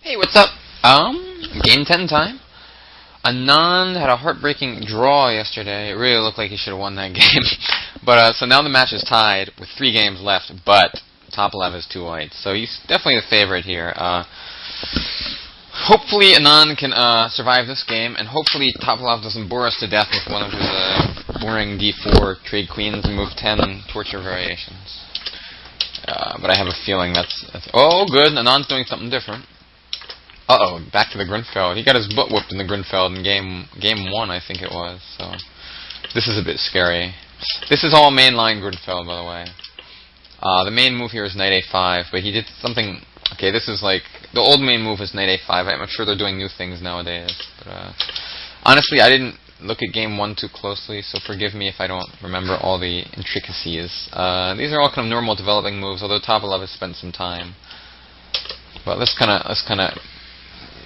Hey, what's up? Game 10 time. Anand had a heartbreaking draw yesterday. It really looked like he should have won that game. But so now the match is tied with 3 games left, but Topalov has 2 whites. So he's definitely the favorite here. Hopefully Anand can survive this game, and hopefully Topalov doesn't bore us to death with one of his boring d4 trade queens and move 10 torture variations. But I have a feeling that's oh, good. Anand's doing something different. Uh-oh, back to the Grunfeld. He got his butt whooped in the Grunfeld in game 1, I think it was. So this is a bit scary. This is all mainline Grunfeld, by the way. The main move here is knight a5, but he did something. Okay, this is like the old main move is knight a5. I'm sure they're doing new things nowadays. But honestly, I didn't look at game 1 too closely, so forgive me if I don't remember all the intricacies. These are all kind of normal developing moves, although Topalov has spent some time. But let's kind of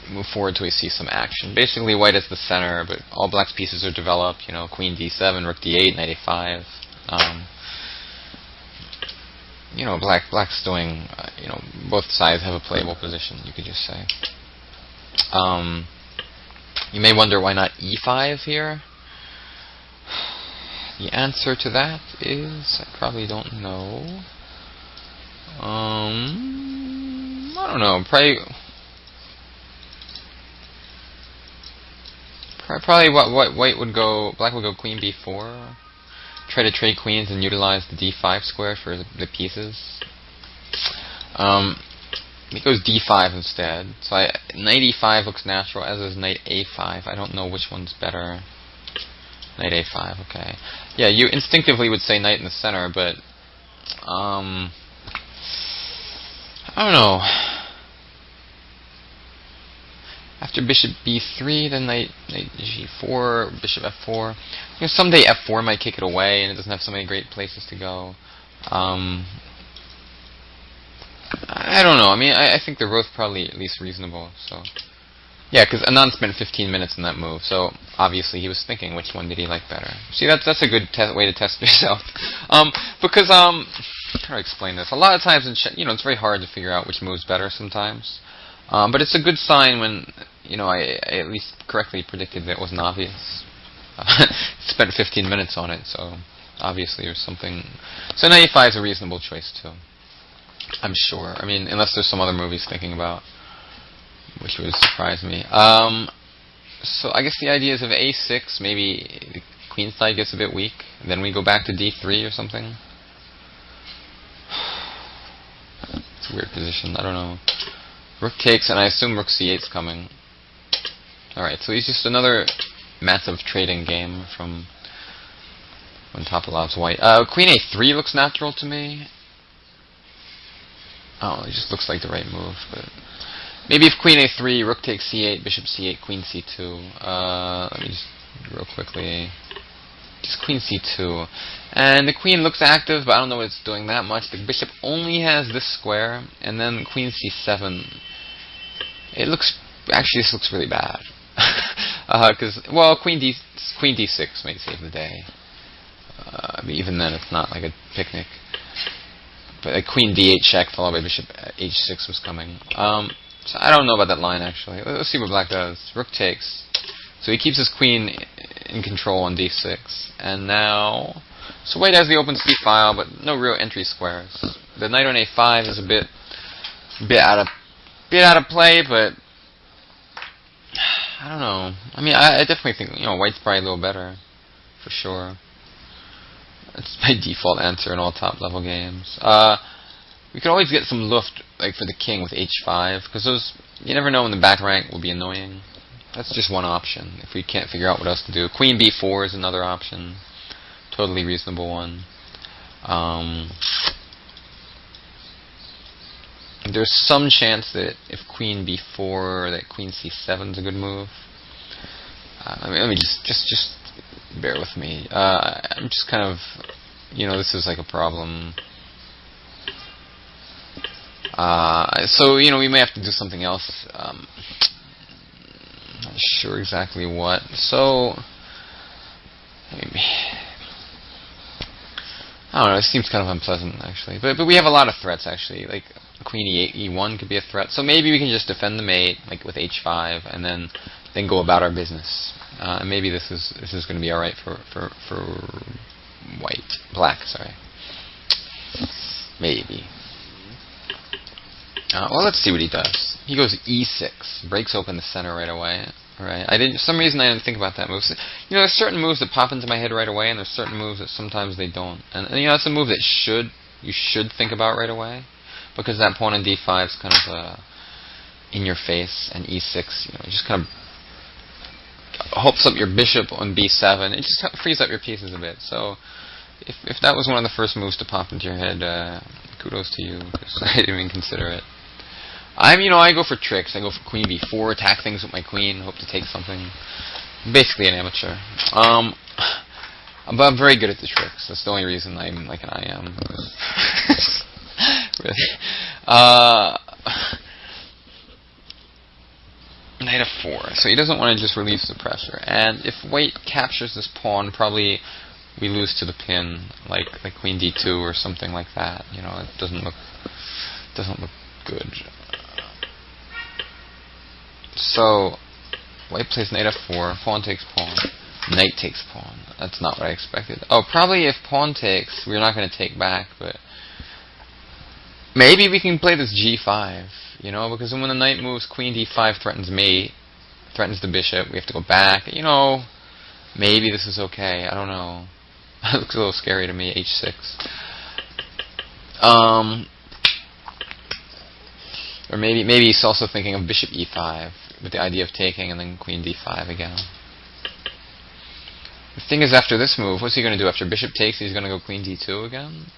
move forward till we see some action. Basically, white is the center, but all black's pieces are developed. You know, queen d7, rook d8, knight a5. You know, black's doing. You know, both sides have a playable position. You could just say. You may wonder why not e5 here. The answer to that is I probably don't know. I don't know. Probably what white would go, black would go queen b4, try to trade queens and utilize the d5 square for the pieces. He goes d5 instead. So knight e5 looks natural, as is knight a5. I don't know which one's better. Knight a5, okay. Yeah, you instinctively would say knight in the center, but I don't know. After bishop b3, then knight g4, bishop f4. You know, someday f4 might kick it away, and it doesn't have so many great places to go. I don't know. I mean, I think they're both probably at least reasonable. So, yeah, because Anand spent 15 minutes in that move, so obviously he was thinking which one did he like better. See, that's a good way to test yourself. Because how do I explain this? A lot of times, it's very hard to figure out which move's better sometimes. But it's a good sign when, I at least correctly predicted that it wasn't obvious. Spent 15 minutes on it, so obviously there's something. So knight e5 is a reasonable choice too, I'm sure. I mean, unless there's some other move he's thinking about, which would surprise me. So I guess the idea is of a6, maybe the queen side gets a bit weak, and then we go back to d3 or something. It's a weird position. I don't know. Rook takes, and I assume rook c8 is coming. Alright, so he's just another massive trading game from when Topalov's white. Queen a3 looks natural to me. Oh, it just looks like the right move, but maybe if queen a3, rook takes c8, bishop c8, queen c2. Let me just real quickly. Just queen c2. And the queen looks active, but I don't know what it's doing that much. The bishop only has this square, and then queen c7. Actually, this looks really bad. Because, queen d6 might save the day. Even then, it's not like a picnic. But a queen d8 check followed by bishop h6 was coming. So I don't know about that line, actually. Let's see what black does. Rook takes. So he keeps his queen in control on d6. And now, so white has the open c file, but no real entry squares. The knight on a5 is a bit out of play, but I don't know. I mean, I definitely think white's probably a little better, for sure. That's my default answer in all top level games. We could always get some luft, like for the king with h5, because those, you never know when the back rank will be annoying. That's just one option, if we can't figure out what else to do. Queen b4 is another option. Totally reasonable one. There's some chance that if queen b4, that queen c7 is a good move. Let me just bear with me. I'm just kind of, this is like a problem. So, we may have to do something else. Not sure exactly what. So, maybe. I don't know, it seems kind of unpleasant, actually. But we have a lot of threats, actually. Like, queen e8, e1 could be a threat. So maybe we can just defend the mate, like with h5, and then go about our business. And maybe this is going to be alright for black, sorry. Maybe. Well, let's see what he does. He goes e6, breaks open the center right away. Right. For some reason I didn't think about that move. You know, there's certain moves that pop into my head right away, and there's certain moves that sometimes they don't. And you know, that's a move that you should think about right away, because that pawn on d5 is kind of in your face, and e6, you know, just kind of helps up your bishop on b7. It just frees up your pieces a bit. So if that was one of the first moves to pop into your head, kudos to you, because I didn't even consider it. I go for tricks. I go for queen b4, attack things with my queen, hope to take something. Basically an amateur. But I'm very good at the tricks. That's the only reason I'm like an I am. Really. Knight f4. So he doesn't want to just release the pressure. And if white captures this pawn, probably we lose to the pin, like queen d2 or something like that. You know, it doesn't look good. So white plays knight f4, pawn takes pawn, knight takes pawn. That's not what I expected. Oh, probably if pawn takes, we're not going to take back, but maybe we can play this g5, you know, because when the knight moves, queen d5 threatens mate, threatens the bishop, we have to go back, you know, maybe this is okay, I don't know. It looks a little scary to me, h6. Or maybe he's also thinking of bishop e5 with the idea of taking and then queen d5 again. The thing is, after this move, what's he going to do? After bishop takes, he's going to go queen d2 again?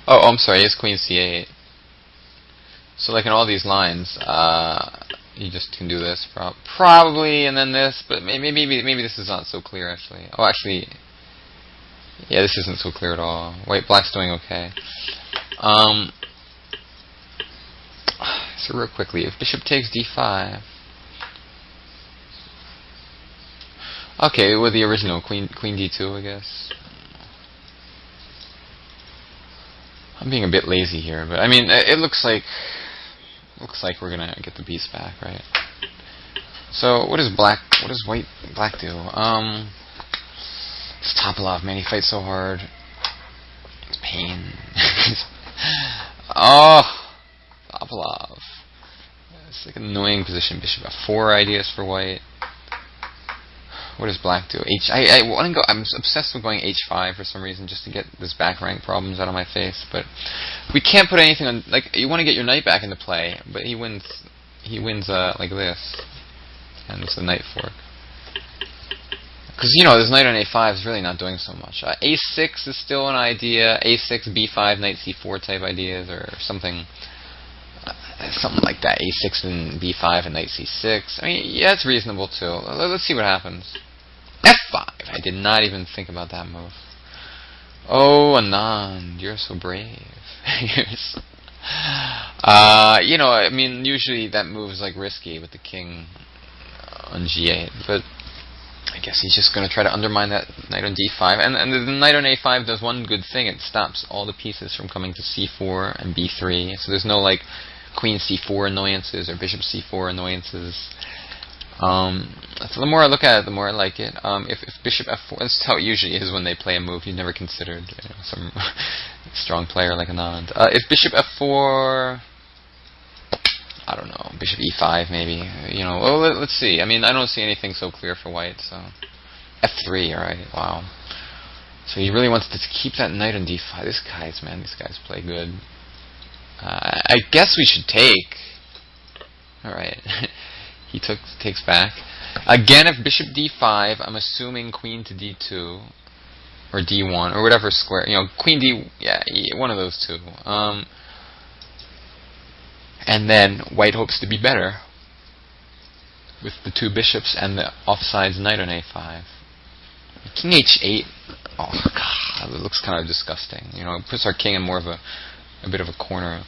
Oh, I'm sorry, it's queen c8. So like in all these lines, you just can do this probably, and then this, but maybe this is not so clear actually. Oh, actually, yeah, this isn't so clear at all. Black's doing okay. So real quickly, if bishop takes d5, okay, with the original queen d2, I guess. I'm being a bit lazy here, but I mean, it looks like we're gonna get the piece back, right? So what does black do? It's Topalov, man. He fights so hard. It's pain. Oh, Topalov. It's like an annoying position. Bishop f4 ideas for white. What does black do? I want to go. I'm obsessed with going h5 for some reason, just to get this back rank problems out of my face. But we can't put anything on. Like, you want to get your knight back into play, but he wins. He wins like this, and it's a knight fork. Because you know, this knight on a5 is really not doing so much. A6 is still an idea. A6, b5, knight c4 type ideas, or something. Something like that. A6 and b5 and knight c6. I mean, yeah, it's reasonable too. Let's see what happens. f5. I did not even think about that move. Oh, Anand, you're so brave. You know, I mean, usually that move is like risky with the king on g8, but I guess he's just going to try to undermine that knight on d5. And the knight on a5 does one good thing. It stops all the pieces from coming to c4 and b3. So there's no like queen c4 annoyances or bishop c4 annoyances. So the more I look at it, the more I like it. If bishop f4, that's how it usually is when they play a move you've never considered. You know, some strong player like Anand. If bishop f4, I don't know, bishop e5 maybe. You know, well, let's see. I mean, I don't see anything so clear for white. So f3, all right. Wow. So he really wants to keep that knight on d5. These guys play good. I guess we should take. All right. He takes back. Again, if bishop d5, I'm assuming queen to d2 or d1 or whatever square. You know, queen d. Yeah, one of those two. And then white hopes to be better with the two bishops and the offsides knight on a5. King h8. Oh god, it looks kind of disgusting. You know, it puts our king in more of a bit of a corner.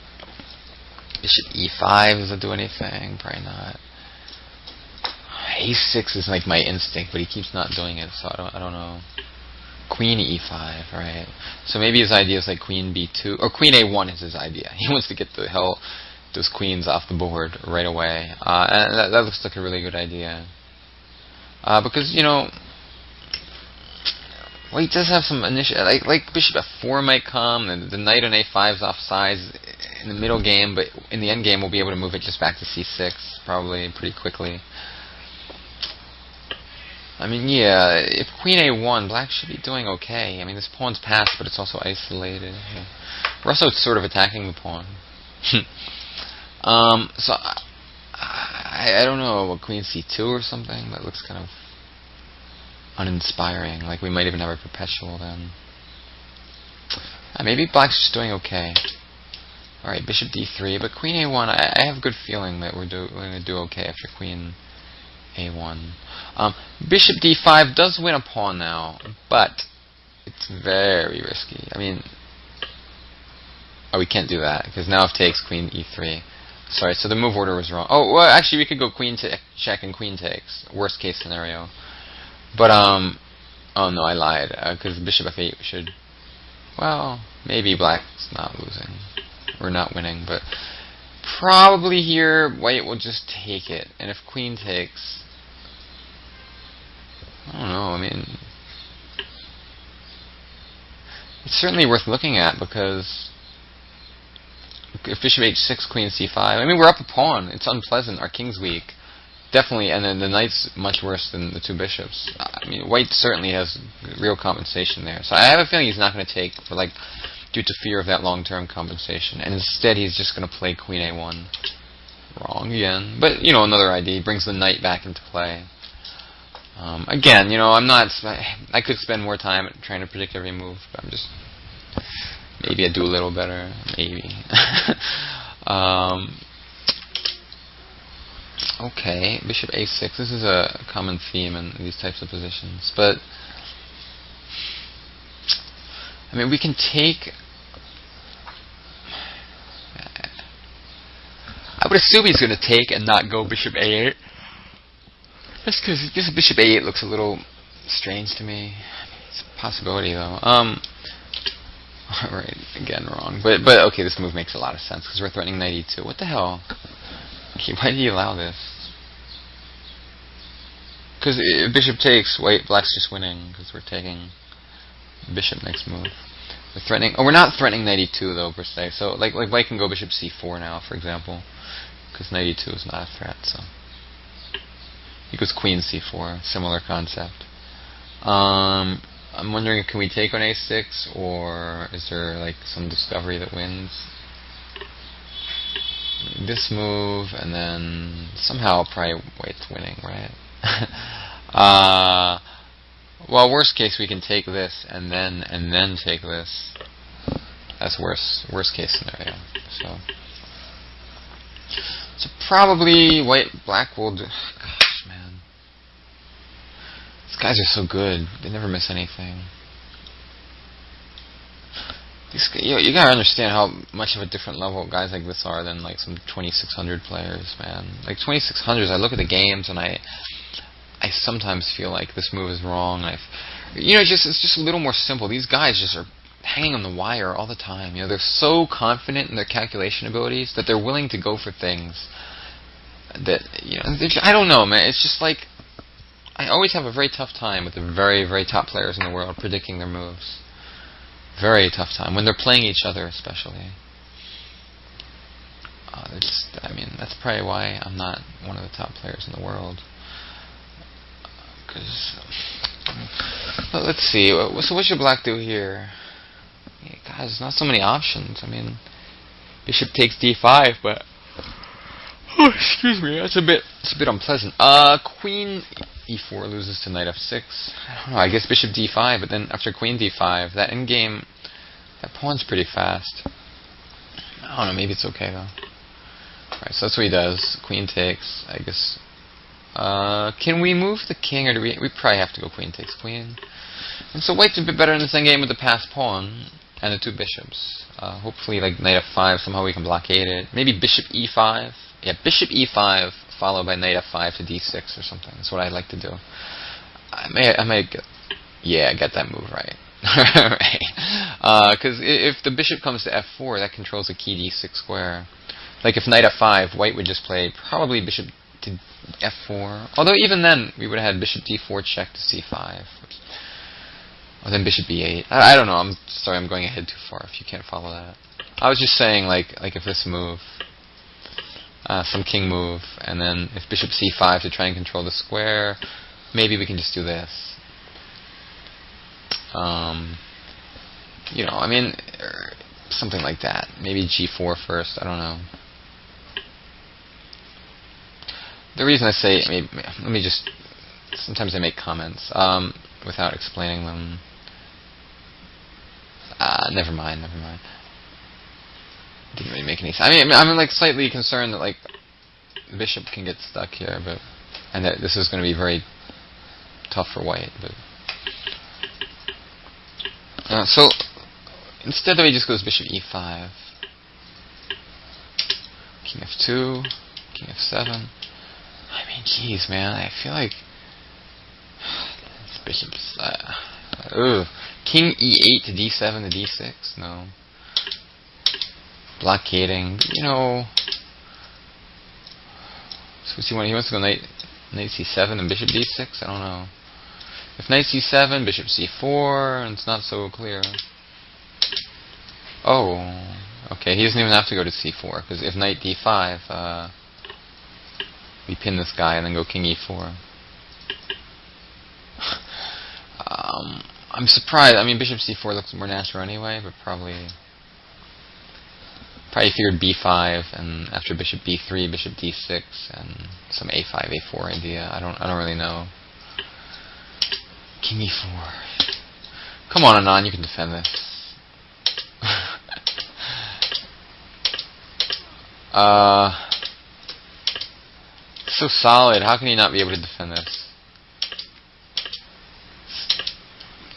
Bishop e5, does it do anything? Probably not. A6 is like my instinct, but he keeps not doing it, so I don't know. queen e5, right? So maybe his idea is like queen b2, or queen a1 is his idea. He wants to get the hell those queens off the board right away, and that looks like a really good idea. Because well, he does have some initial, like bishop f4 might come, and the knight on a5 is offsides in the middle game, but in the end game we'll be able to move it just back to c6 probably pretty quickly. I mean, yeah, if queen a1, black should be doing okay. I mean, this pawn's passed, but it's also isolated. Yeah. We're also sort of attacking the pawn. So I don't know, queen c2 or something. That looks kind of uninspiring. Like we might even have a perpetual then. Maybe black's just doing okay. All right, bishop d3, but queen a1. I have a good feeling that we're going to do okay after queen a1. Bishop d5 does win a pawn now, but it's very risky. I mean, we can't do that because now if takes queen e3. Sorry, so the move order was wrong. Oh, well, actually we could go queen to check and queen takes. Worst case scenario. But oh no, I lied because bishop f8 should. Well, maybe black's not losing. We're not winning, but probably here white will just take it, and if queen takes, I don't know. I mean, it's certainly worth looking at because if bishop h6, queen c5. I mean, we're up a pawn. It's unpleasant. Our king's weak, definitely, and then the knight's much worse than the two bishops. I mean, white certainly has real compensation there. So I have a feeling he's not going to take for due to fear of that long-term compensation, and instead he's just going to play queen a1. Wrong again, but another idea. He brings the knight back into play. Again, I'm not. I could spend more time trying to predict every move, but I'm just. Maybe I do a little better. Maybe. Okay, bishop a6. This is a common theme in these types of positions, but I mean, we can take. I would assume he's going to take and not go bishop a8. Just because bishop a8 looks a little strange to me. It's a possibility, though. Right, again, wrong. But okay, this move makes a lot of sense because we're threatening knight e2. What the hell? Okay, why do you allow this? Because if bishop takes, black's just winning because we're taking bishop next move. We're threatening. Oh, we're not threatening knight e2 though per se. So like white can go bishop c4 now, for example, because knight e2 is not a threat. So he goes queen c4. Similar concept. I'm wondering, can we take on a6, or is there some discovery that wins? This move, and then somehow probably white's winning, right? Well, worst case we can take this and then take this. That's worst case scenario. So probably black will do. Gosh, man. These guys are so good. They never miss anything. You gotta understand how much of a different level guys like this are than some 2600 players, man. 2600s, I look at the games and I sometimes feel like this move is wrong. It's just a little more simple. These guys just are hanging on the wire all the time. They're so confident in their calculation abilities that they're willing to go for things that I don't know, man. It's just I always have a very tough time with the very, very top players in the world predicting their moves. Very tough time when they're playing each other, especially. That's probably why I'm not one of the top players in the world. Let's see. So what should black do here? Guys, there's not so many options. Bishop takes d5, but excuse me, it's a bit unpleasant. Queen e4 loses to knight f6. I don't know. I guess bishop d5, but then after queen d5, that endgame, that pawn's pretty fast. I don't know. Maybe it's okay though. Alright, so that's what he does. Queen takes. I guess. Can we move the king, or do we probably have to go queen takes queen? And so white's a bit better in this endgame with the passed pawn and the two bishops. Hopefully, knight f5, somehow we can blockade it. Maybe bishop e5. Yeah, bishop e5 followed by knight f5 to d6 or something. That's what I'd like to do. I may get that move right. Right. Because if the bishop comes to f4, that controls a key d6 square. Like if knight f5, white would just play probably bishop to f4. Although even then, we would have had bishop d4 check to c5. Or then bishop b8. I don't know. I'm sorry, I'm going ahead too far if you can't follow that. I was just saying, like if this move, some king move, and then if bishop c5 to try and control the square, maybe we can just do this. You know, I mean, something like that. Maybe g4 first. I don't know. The reason I say, maybe, let me just. Sometimes I make comments without explaining them. Never mind. Didn't really make any sense. I mean, I'm like slightly concerned that like bishop can get stuck here, and that this is going to be very tough for white. But so instead of he just goes bishop e5, king f2, king f7. I mean, geez, man, I feel like this bishop's king e8 to d7 to d6. No, blockading. You know, so he wants to go knight c7 and bishop d6. I don't know. If knight c7, bishop c4, and it's not so clear. Oh, okay. He doesn't even have to go to c4 because if knight d5, we pin this guy and then go king e4. I'm surprised. I mean, bishop c4 looks more natural anyway, but probably figured b5 and after bishop b3, bishop d6 and some a5, a4 idea. I don't really know. King e4. Come on, Anand, you can defend this. So solid. How can he not be able to defend this?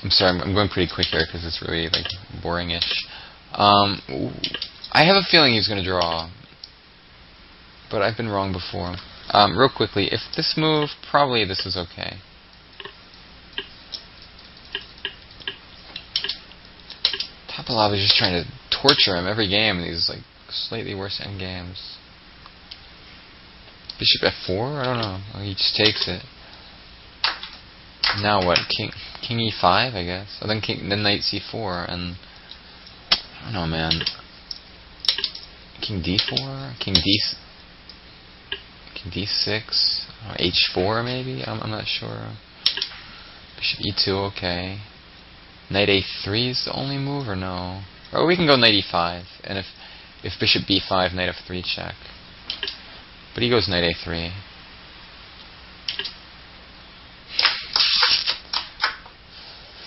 I'm sorry, I'm going pretty quick here because it's really like boring-ish. I have a feeling he's going to draw, but I've been wrong before. Real quickly, if this move, probably this is okay. Topalov is just trying to torture him every game in these like slightly worse end games. Bishop f4? I don't know. Oh, he just takes it. Now what? King e5, I guess. Oh, then knight c4, and I don't know, man. King d4, king d6, h4 maybe. I'm not sure. Bishop e2, okay. Knight a3 is the only move, or no? Or we can go knight e5, and if bishop b5, knight f3 check. But he goes knight a3.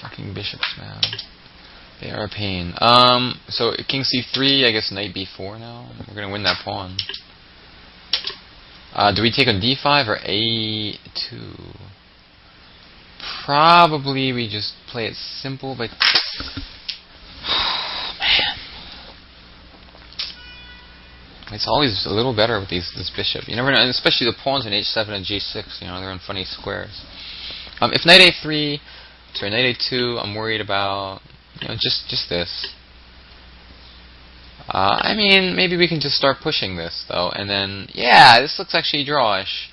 Fucking bishops, man. They are a pain. So king c3, I guess knight b4 now. We're gonna win that pawn. Do we take on d5 or a2? Probably we just play it simple, but man, it's always a little better with this bishop. You never know, and especially the pawns in h7 and g6. You know, they're in funny squares. If knight a3, sorry, knight a2, I'm worried about. You know, just this. I mean, maybe we can just start pushing this though, and then yeah, this looks actually drawish.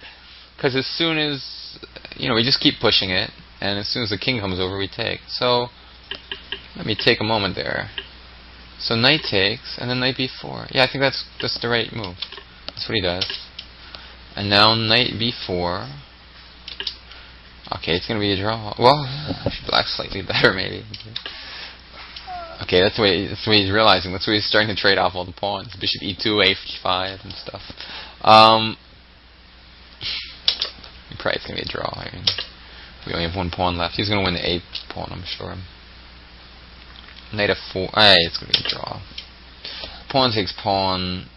Because as soon as we just keep pushing it. And as soon as the king comes over, we take. So, let me take a moment there. So knight takes, and then knight b4. Yeah, I think that's the right move. That's what he does. And now knight b4. Okay, it's going to be a draw. Well, I should black slightly better, maybe. Okay, that's the way he's realizing. That's why he's starting to trade off all the pawns. Bishop e2, a5, and stuff. Probably it's going to be a draw. I mean, we only have one pawn left. He's going to win the 8th pawn, I'm sure. Knight f4. Hey, it's going to be a draw. Pawn takes pawn.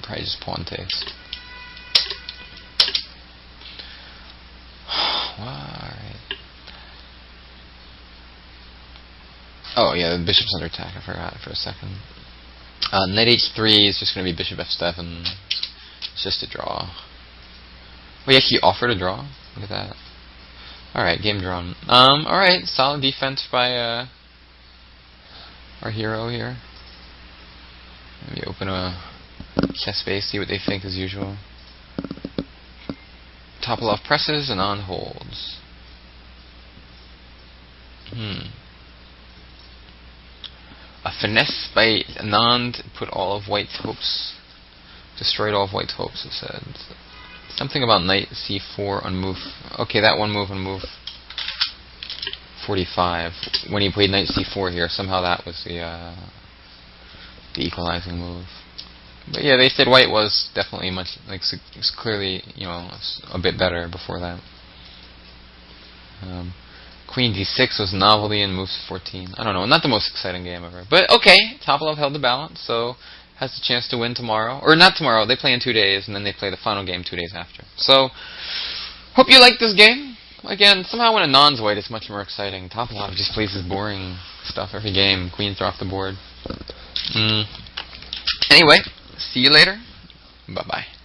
Probably just pawn takes. Alright. Oh, yeah, the bishop's under attack. I forgot for a second. Knight h3 is just going to be bishop f7. It's just a draw. Well, he actually offered a draw. Look at that. Alright, game drawn. Alright, solid defense by our hero here. Maybe open a chess base, see what they think as usual. Topalov presses and Anand holds. A finesse by Anand put all of white's hopes. Destroyed all of white's hopes, it said. Something about knight c4 on move. Okay, that one move on move 45. When he played knight c4 here, somehow that was the equalizing move. But yeah, they said white was definitely much, like, was clearly, you know, a bit better before that. Queen d6 was novelty in moves 14. I don't know, not the most exciting game ever. But okay, Topalov held the balance, so has a chance to win tomorrow. Or not tomorrow, they play in 2 days, and then they play the final game 2 days after. So, hope you like this game. Again, somehow when Anand's white, it's much more exciting. Topalov just plays his boring stuff every game. Queens are off the board. Anyway, see you later. Bye-bye.